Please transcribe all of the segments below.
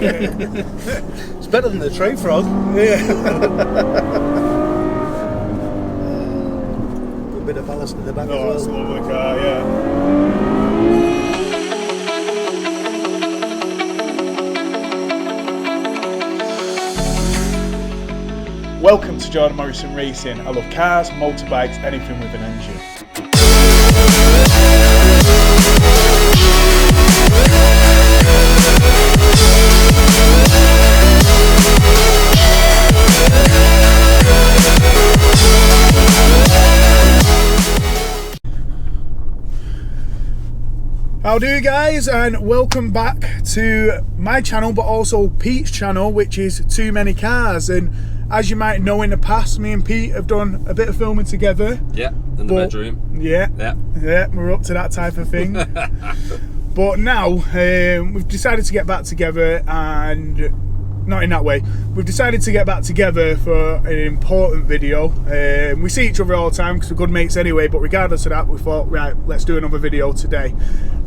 It's better than the tree frog. Yeah. A bit of ballast in the back as well. That's a lovely car, yeah. Welcome to Jordan Morrison Racing. I love cars, motorbikes, anything with an engine. How do you guys, and welcome back to my channel, but also Pete's channel, which is Too Many Cars. And as you might know, in the past, me and Pete have done a bit of filming together. Yeah, in the bedroom. Yeah, we're up to that type of thing. But now we've decided to get back together, and not in that way. We've decided to get back together for an important video. We see each other all the time because we're good mates anyway, but regardless of that, we thought, right, let's do another video today.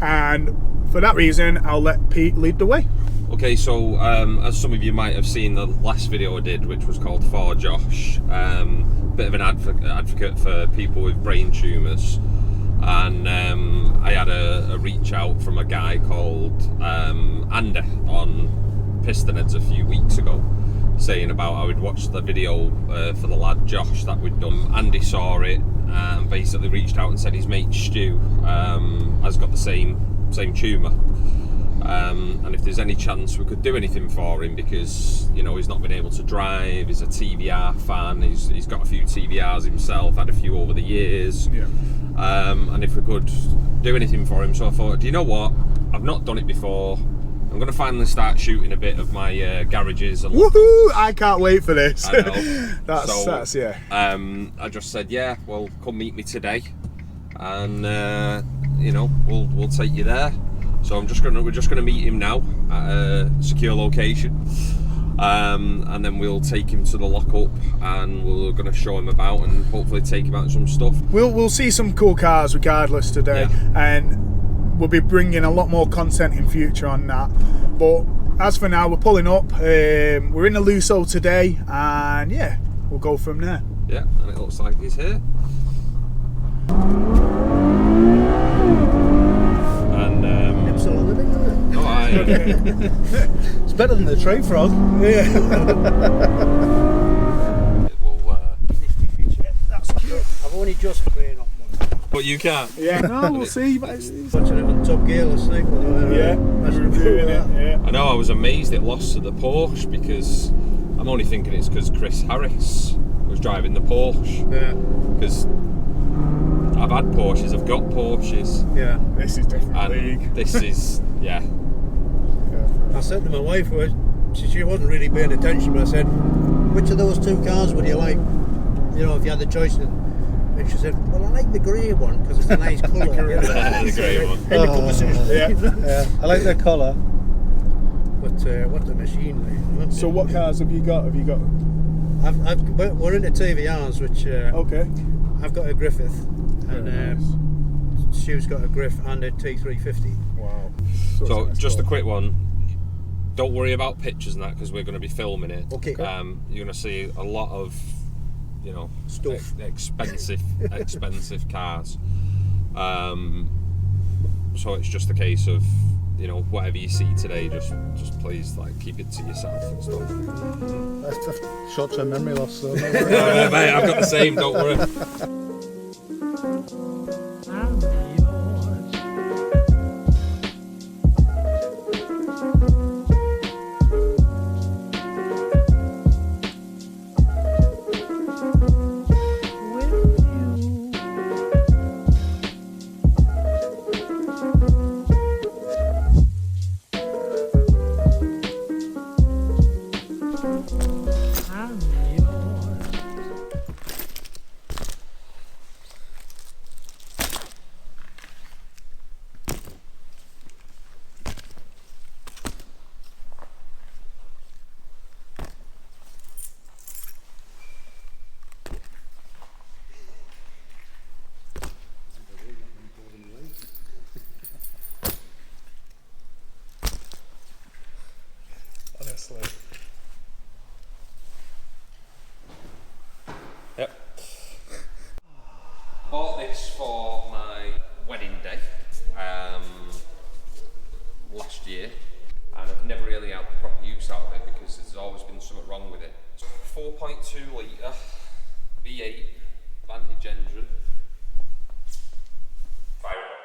And for that reason, I'll let Pete lead the way. Okay, so as some of you might have seen the last video I did, which was called For Josh, bit of an advocate for people with brain tumours, and I had a reach out from a guy called Andy on Pistonheads a few weeks ago, saying about I would watch the video for the lad Josh that we'd done. Andy saw it and basically reached out and said his mate Stu has got the same tumour, and if there's any chance we could do anything for him, because you know he's not been able to drive, he's a TVR fan, he's got a few TVRs himself, had a few over the years, and if we could do anything for him. So I thought, do you know what, I've not done it before, I'm going to finally start shooting a bit of my garages. And woohoo! I can't wait for this. I know. that's yeah. I just said, yeah, well, come meet me today, and you know, we'll take you there. So we're just gonna meet him now at a secure location, and then we'll take him to the lockup, and we're gonna show him about and hopefully take him out some stuff. We'll see some cool cars regardless today, and we'll be bringing a lot more content in future on that. But as for now, we're pulling up. We're in the Luso today, and yeah, we'll go from there. Yeah, and it looks like he's here. And It's better than the tree frog. Yeah. That's cute. I've only just been on one. But you can't. Yeah, no, we'll see. Watching it on Top Gear last night. That's reviewing it. Yeah. I know, I was amazed it lost to the Porsche, because I'm only thinking it's because Chris Harris was driving the Porsche. Yeah. Because I've had Porsches, I've got Porsches. Yeah. This is different And league. this is, yeah. I said to my wife, she wasn't really paying attention, but I said, which of those two cars would you like? You know, if you had the choice. And she said, well, I like the grey one because it's a nice colour. The grey one. Yeah, I like the colour. But what the machine like. So what cars have you got? We're into TVRs, which okay. I've got a Griffith, and nice. Stu's got a Griff and a T350. Wow. So just a quick one. Don't worry about pictures and that, because we're going to be filming it. Okay. You're going to see a lot of, you know, Stuff. Expensive cars. So it's just a case of, you know, whatever you see today, just please like keep it to yourself and stuff. That's the short-term memory loss, though. Mate, I've got the same. Don't worry. wrong with it. 4.2 litre V8 Vantage engine. Fire it up.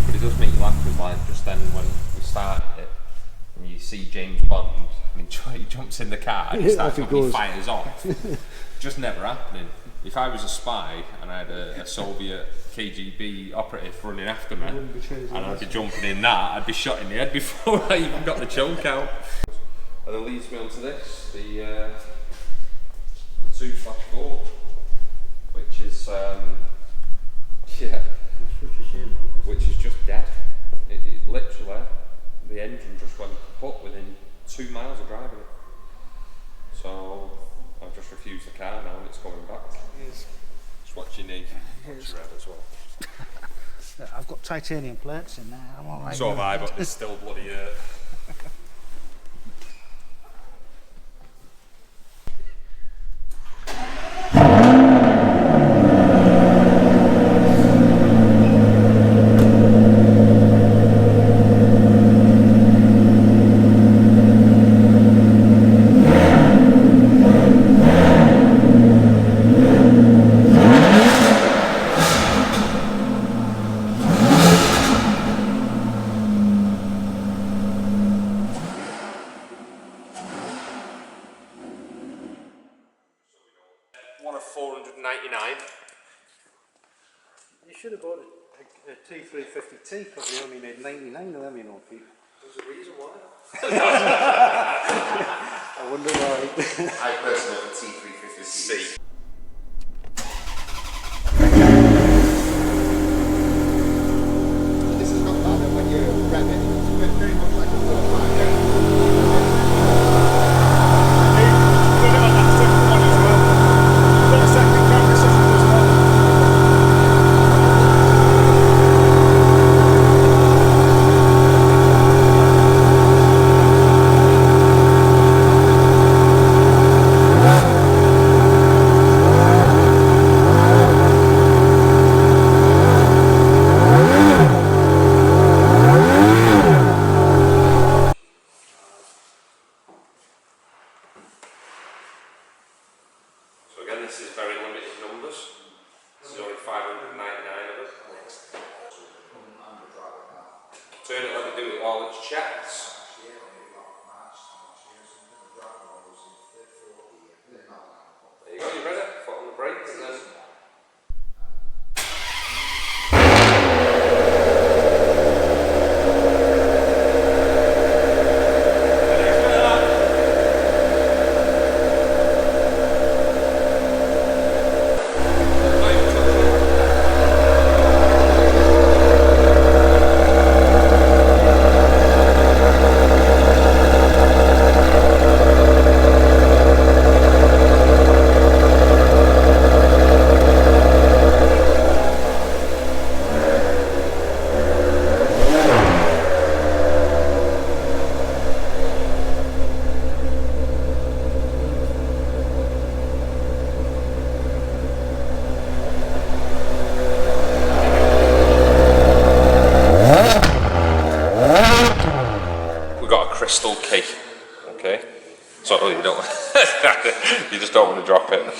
But it does make you laugh because, like, just then when we started it, and you see James Bond, and he jumps in the car and he starts fucking fires off. Just never happening. If I was a spy and I had a Soviet KGB operative running after me, and I'd be jumping in that, I'd be shot in the head before I even got the choke out. And then leads me on to this, the 2/4, which is which is just dead. It literally, the engine just went kaput within 2 miles of driving it. So I've just refused the car now and it's coming back. Yes. It's what you need. What's your head as well. I've got titanium plates in there. I'm all right. So have I, but there's still bloody one of 499. You should have bought a T350T because we only made 99 of them, you know, Pete. There's a reason why. I wonder why. I personally have a T350C. This is not bad when you rev it. It's very much like a 4.5. So again, this is very limited numbers. This is only 599 of it. Turn it, let me do it all, it's chaps. There you go, you ready? Foot on the brakes and then... crystal key, okay? So you don't, you just don't want to drop it.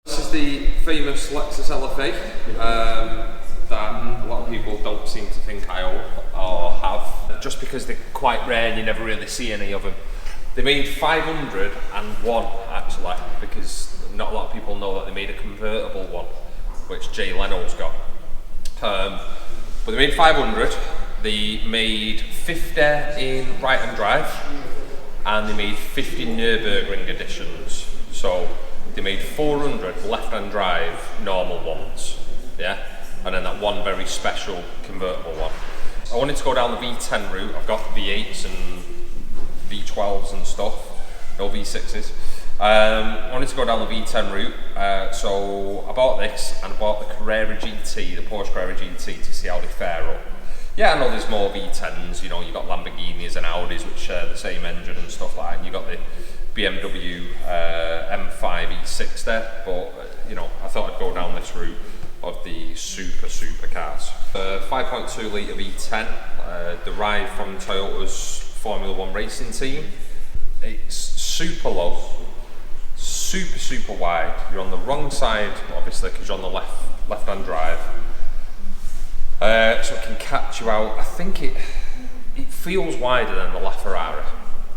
This is the famous Lexus LFA that a lot of people don't seem to think I own or have, just because they're quite rare and you never really see any of them. They made 501 actually, because not a lot of people know that they made a convertible one, which Jay Leno's got. But they made 500, they made 50 in right-hand drive, and they made 50 Nürburgring editions. So they made 400 left-hand drive normal ones, yeah, and then that one very special convertible one. I wanted to go down the V10 route. I've got V8s and V12s and stuff, no V6s. I wanted to go down the V10 route, so I bought this and I bought the Carrera GT, the Porsche Carrera GT, to see how they fare up. Yeah, I know there's more V10s, you know, you've got Lamborghinis and Audis which share the same engine and stuff like that, and you've got the BMW M5 E6 there, but you know, I thought I'd go down this route of the supercars. 5.2 litre V10, derived from Toyota's Formula 1 racing team. It's super low, super wide. You're on the wrong side, obviously, because you're on the left-hand drive. So it can catch you out. I think it feels wider than the LaFerrari,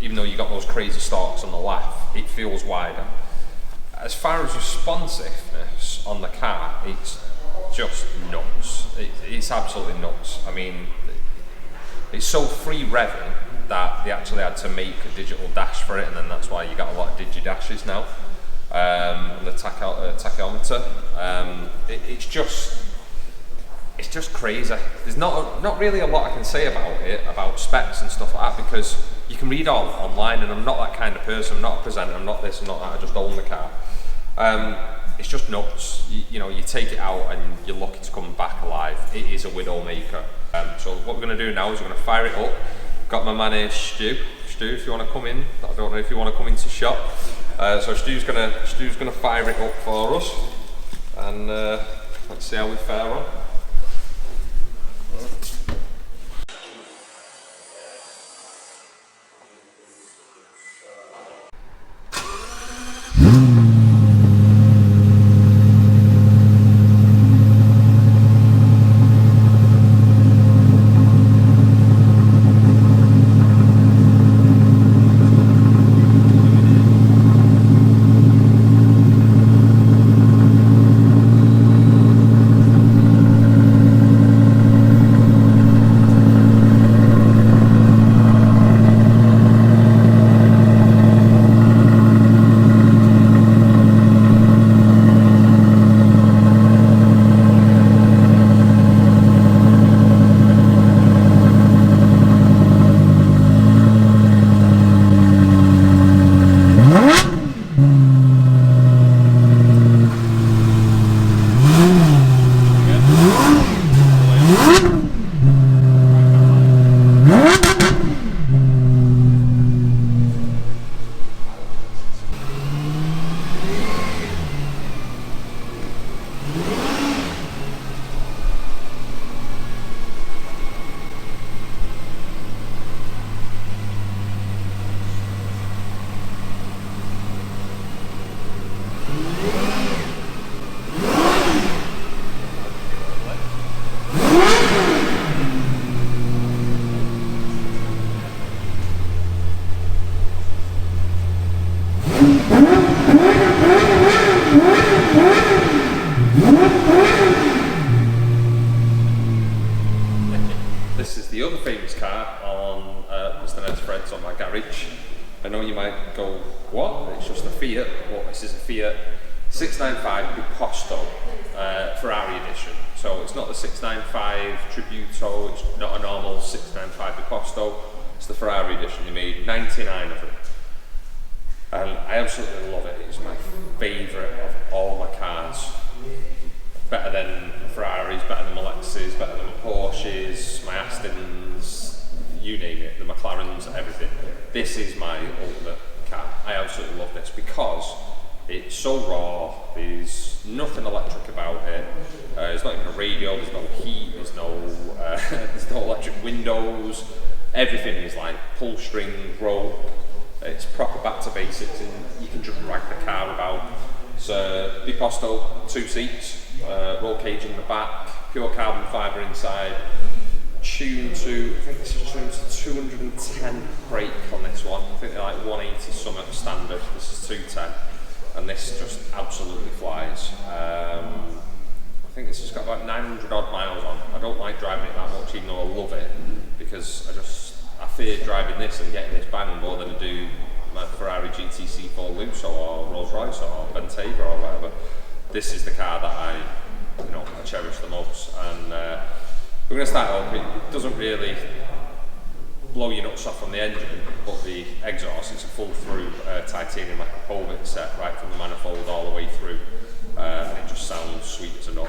even though you got those crazy stalks on the left. It feels wider. As far as responsiveness on the car, it's just nuts. It's absolutely nuts. I mean, it's so free revving that they actually had to make a digital dash for it, and then that's why you got a lot of digi dashes now. The tachometer. It's just crazy. There's not really a lot I can say about it, about specs and stuff like that, because you can read all online, and I'm not that kind of person. I'm not a presenter, I'm not this, I'm not that, I just own the car. It's just nuts. You know, you take it out and you're lucky to come back alive. It is a widow maker. So what we're going to do now is we're going to fire it up. Got my man here, Stu. Stu, if you want to come in. I don't know if you want to come into shot. So Stu's gonna fire it up for us, and let's see how we fare on. This is the other famous car on Mr. Fred's on my garage. I know you might go, what? It's just a Fiat. Well, this is a Fiat 695 Piposto Ferrari edition. So it's not the 695 Tributo, it's not a normal 695 Piposto, it's the Ferrari edition. They made 99 of them. And I absolutely love it. It's my favourite of all my cars. Better than Ferraris, better than my Lexus, better than my Porsches, my Astons, you name it, the McLarens, everything. This is my ultimate car. I absolutely love this because it's so raw, there's nothing electric about it, there's not even a radio, there's no heat, there's no electric windows, everything is like pull string, rope. It's proper back to basics, and you can just drag the car about. So Biposto 2 seats, roll cage in the back, pure carbon fibre inside, tuned to, I think this is tuned to 210 brake on this one. I think they're like 180 something standard. This is 210, and this just absolutely flies. I think this has got about 900 odd miles on. I don't like driving it that much, even though I love it, because I fear driving this and getting this bang more than I do my Ferrari GTC4 Lusso or Rolls Royce or Bentayga or whatever. This is the car that I cherish the most, and we're going to start up. It doesn't really blow your nuts off from the engine, but the exhaust is a full through titanium Abarth set right from the manifold all the way through, and it just sounds sweet as a nut.